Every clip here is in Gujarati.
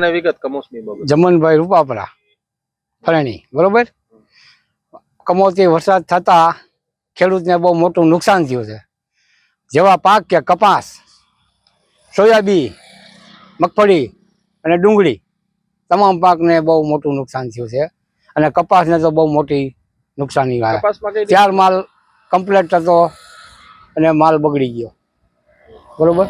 વિગત કમોસમી બાબત જમનભાઈ રૂપાપરા ફરણી બરોબર. કમોસમી વરસાદ થતા ખેડૂતને બહુ મોટું નુકસાન થયું છે. જેવા પાક કે કપાસ, સોયાબીન, મગફળી અને ડુંગળી તમામ પાકને બહુ મોટું નુકસાન થયું છે. અને કપાસને તો બહુ મોટી નુકસાની આવે. ચાર માલ કમ્પ્લીટ હતો અને માલ બગડી ગયો બરોબર.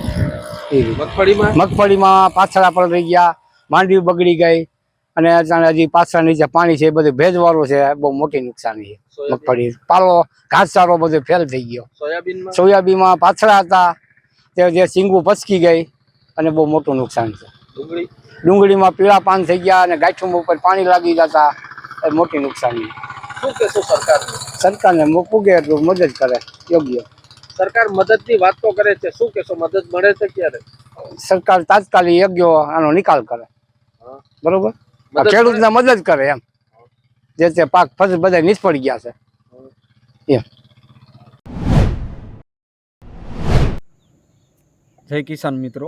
મગફળીમાં પાછળ પડી ગયા, માંડવી બગડી ગઈ અને અચાનક હજી પાછળ નીચે પાણી છે, બધું ભેજવાળું છે, બહુ મોટી નુકસાની છે. મગફળી પાલો ઘાસચારો બધો ફેલ થઈ ગયો. સોયાબીનમાં પાછળ હતા તે જે સિંગું પચકી ગઈ અને બહુ મોટું નુકસાન છે. ડુંગળીમાં પીળા પાન થઈ ગયા અને ગાંઠું ઉપર પાણી લાગી જતા એ મોટી નુકસાની. શું કહેશો સરકારને પૂગે એટલું મદદ કરે યોગ્ય. સરકાર મદદની વાત તો કરે છે, શું કહેશો મદદ મળે છે ક્યારે? સરકાર તાત્કાલિક યોગ્ય આનો નિકાલ કરે બરોબર. ખેડૂતને મદદ કરે એમ, જે તે પાક બધા નિષ્ફળ ગયા છે એમ. જય કિસાન મિત્રો,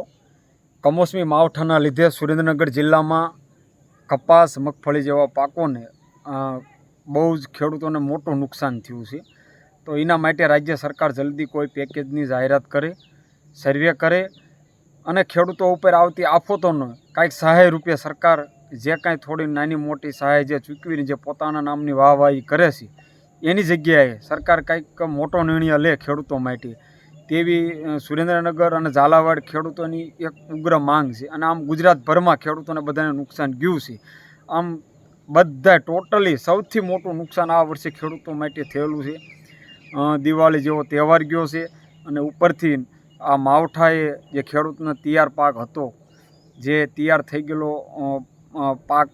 કમોસમી માવઠાના લીધે સુરેન્દ્રનગર જિલ્લામાં કપાસ, મગફળી જેવા પાકોને બહુ જ ખેડૂતોને મોટું નુકસાન થયું છે. તો એના માટે રાજ્ય સરકાર જલ્દી કોઈ પેકેજની જાહેરાત કરે, સર્વે કરે અને ખેડૂતો ઉપર આવતી આફતોનો કાંઈક સહાય રૂપે સરકાર જે કાંઈ થોડી નાની મોટી સહાય જે ચૂકવીને જે પોતાના નામની વાહવાહી કરે છે એની જગ્યાએ સરકાર કંઈક મોટો નિર્ણય લે ખેડૂતો માટે તેવી સુરેન્દ્રનગર અને ઝાલાવાડ ખેડૂતોની એક ઉગ્ર માંગ છે. અને આમ ગુજરાતભરમાં ખેડૂતોને બધાને નુકસાન ગયું છે. આમ બધા ટોટલી સૌથી મોટું નુકસાન આ વર્ષે ખેડૂતો માટે થયેલું છે. દિવાળી જેવો તહેવાર ગયો છે અને ઉપરથી આ માવઠાએ જે ખેડૂતનો તૈયાર પાક હતો, જે તૈયાર થઈ ગયેલો પાક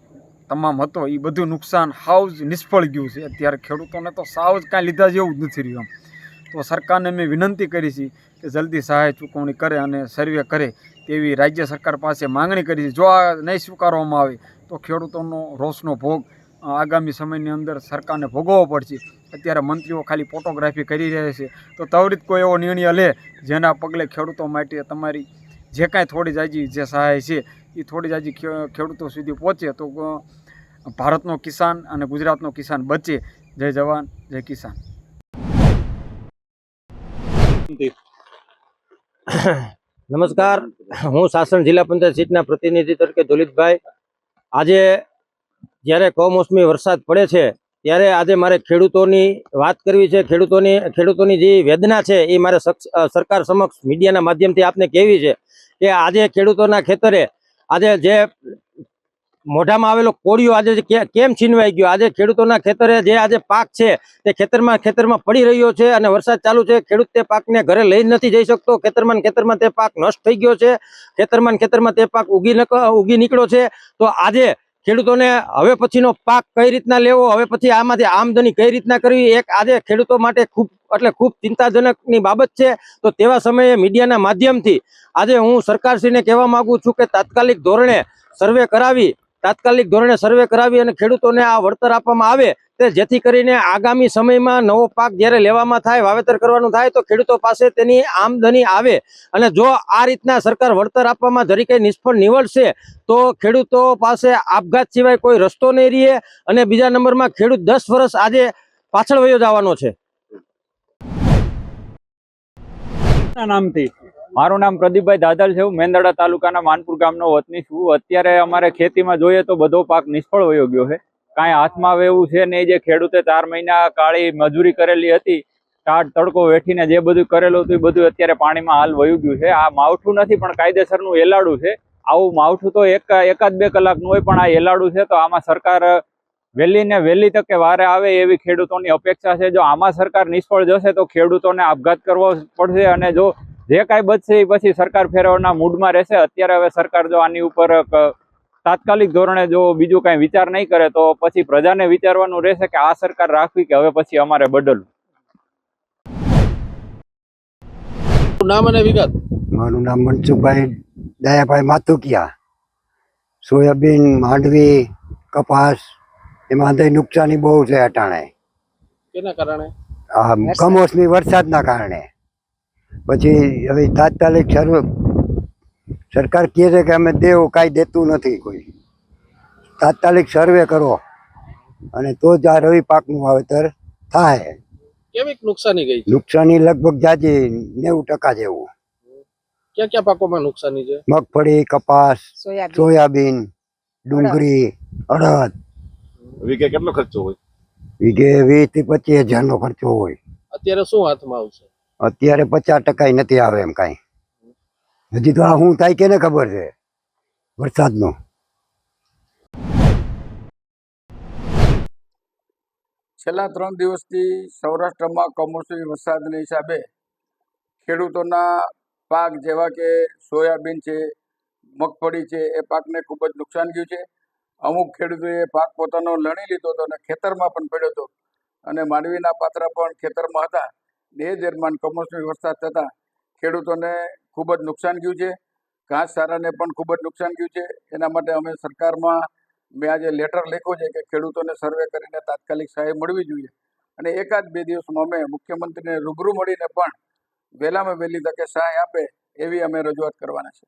તમામ હતો, એ બધું નુકસાન હાવ જ નિષ્ફળ ગયું છે. અત્યારે ખેડૂતોને તો સાવ જ કાંઈ લીધા જેવું જ નથી રહ્યું. તો સરકારને મેં વિનંતી કરી છે કે જલ્દી સહાય ચૂકવણી કરે અને સર્વે કરે તેવી રાજ્ય સરકાર પાસે માંગણી કરી છે. જો આ નહીં સ્વીકારવામાં આવે તો ખેડૂતોનો રોષનો ભોગ આગામી સમયની અંદર સરકારને ભોગવવો પડશે. અત્યારે મંત્રીઓ ખાલી ફોટોગ્રાફી કરી રહ્યા છે. તો ત્વરિત કોઈ એવો નિર્ણય લે જેના પગલે ખેડૂતો માટે તમારી જે કાંઈ થોડી જાજી જે સહાય છે એ થોડી જાજી ખેડૂતો સુધી પહોંચે તો ભારતનો કિસાન અને ગુજરાતનો કિસાન બચે. જય જવાન, જય કિસાન. નમસ્કાર, હું સાસણ જિલ્લા પંચાયત સીટના પ્રતિનિધિ તરીકે દોલિતભાઈ. આજે જ્યારે કમોસમી વરસાદ પડે છે ત્યારે આજે મારે ખેડૂતોની વાત કરવી છે. ખેડૂતોની જે વેદના છે એ મારે સરકાર સમક્ષ મીડિયાના માધ્યમથી આપને કહેવી છે કે આજે ખેડૂતોના ખેતરે આજે જે મોઢામાં આવેલો કોળિયો આજે કેમ છીનવાઈ ગયો. આજે ખેડૂતોના ખેતરે જે આજે પાક છે તે ખેતરમાં પડી રહ્યો છે અને વરસાદ ચાલુ છે. ખેડૂત તે પાકને ઘરે લઈ નથી જઈ શકતો. ખેતરમાં તે પાક નષ્ટ થઈ ગયો છે. ખેતરમાં તે પાક ઉગી નીકળ્યો છે. તો આજે ખેડૂતોને હવે પછીનો પાક કઈ રીતના લેવો, હવે પછી આમાંથી આમદની કઈ રીતના કરવી, એક આજે ખેડૂતો માટે ખૂબ ચિંતાજનકની બાબત છે. તો તેવા સમયે મીડિયાના માધ્યમથી આજે હું સરકારશ્રીને કહેવા માંગુ છું કે તાત્કાલિક ધોરણે સર્વે કરાવી અને ખેડૂતોને આ વળતર આપવામાં આવે તે જેથી કરીને આગામી સમયમાં નવો પાક જ્યારે લેવામાં થાય, વાવેતર કરવાનું થાય તો ખેડૂતો પાસે તેની આમદની આવે. અને જો આ રીતના સરકાર વળતર આપવામાં જરીકે નિષ્ફળ નીવડશે તો ખેડૂતો પાસે આપઘાત સિવાય કોઈ રસ્તો નહીં રહે અને બીજા નંબરમાં ખેડૂત 10 વર્ષ આજે પાછળ વયો જવાનો છે. નામથી મારું નામ પ્રદીપભાઈ દાદલ છે. હું મેંદરડા તાલુકાના માનપુર ગામનો વતની છું. અત્યારે અમારે ખેતીમાં જોઈએ તો બધો પાક નિષ્ફળ વયો ગયો છે. કાંઈ હાથમાં આવે એવું છે નહીં. જે ખેડૂતે 4 મહિના કાળી મજૂરી કરેલી હતી, ટાઢ તડકો વેઠીને જે બધું કરેલું હતું એ બધું અત્યારે પાણીમાં હાલ વયું ગયું છે. આ માવઠું નથી પણ કાયદેસરનું એલાડું છે. આવું માવઠું તો એકાદ 2 કલાકનું હોય પણ આ એલાડું છે. તો આમાં સરકાર વહેલી તકે વારે આવે એવી ખેડૂતોની અપેક્ષા છે. જો આમાં સરકાર નિષ્ફળ જશે તો ખેડૂતોને આપઘાત કરવો પડશે અને જો જે કાંઈ બચશે એ પછી સરકાર ફેરવવાના મૂડમાં રહેશે. અત્યારે હવે સરકાર જો આની ઉપર તાત્કાલિક ધોરણે જો બીજું કાંઈ વિચાર નહીં કરે તો પછી પ્રજાને વિચારવાનું રહેશે કે આ સરકાર રાખવી કે હવે પછી અમારે બદલવું. નામ અને વિગત. મારું નામ મનસુખભાઈ દયાભાઈ માથુકિયા. સોયાબીન, માંડવી, કપાસ એમાં નુકસાની બહુ છે અટાણે. કેના કારણે? કમોસમી વરસાદના કારણે. પછી હવે તાત્કાલિક સરકાર કહે છે કે અમે દેવું, કાંઈ દેતું નથી કોઈ. તાત્કાલિક સર્વે કરો અને તો જ આ રવિ પાકનું વાવેતર થાય. કેવીક નુકસાની ગઈ છે? નુકસાની લગભગ જાજી 90% જેવું. ક્યાં ક્યાં પાકોમાં નુકસાની છે? મગફળી, કપાસ, સોયાબીન, ડુંગળી, અડદ. વીઘે કેટલો ખર્ચો હોય? વીઘે 20 થી 25 હજારનો ખર્ચો હોય. અત્યારે શું હાથમાં આવશે? અત્યારે 50% નથી આવે એમ કાંઈ. હજી તો આ શું થાય કેને ખબર છે વરસાદનો. છેલ્લા 3 દિવસથી સૌરાષ્ટ્રમાં કમોસમી વરસાદના હિસાબે ખેડૂતોના પાક જેવા કે સોયાબીન છે, મગફળી છે, એ પાકને ખૂબ જ નુકસાન ગયું છે. અમુક ખેડૂતોએ પાક પોતાનો લણી લીધો હતો અને ખેતરમાં પણ પડ્યો હતો અને માંડવીના પાત્રા પણ ખેતરમાં હતા. એ દરમિયાન કમોસમી વરસાદ થતાં ખેડૂતોને ખૂબ જ નુકસાન ગયું છે. ઘાસચારાને પણ ખૂબ જ નુકસાન ગયું છે. એના માટે અમે સરકારમાં મેં આજે લેટર લખ્યો છે કે ખેડૂતોને સર્વે કરીને તાત્કાલિક સહાય મળવી જોઈએ અને 1-2 દિવસમાં અમે મુખ્યમંત્રીને રૂબરૂ મળીને પણ વહેલામાં વહેલી તકે સહાય આપે એવી અમે રજૂઆત કરવાના છે.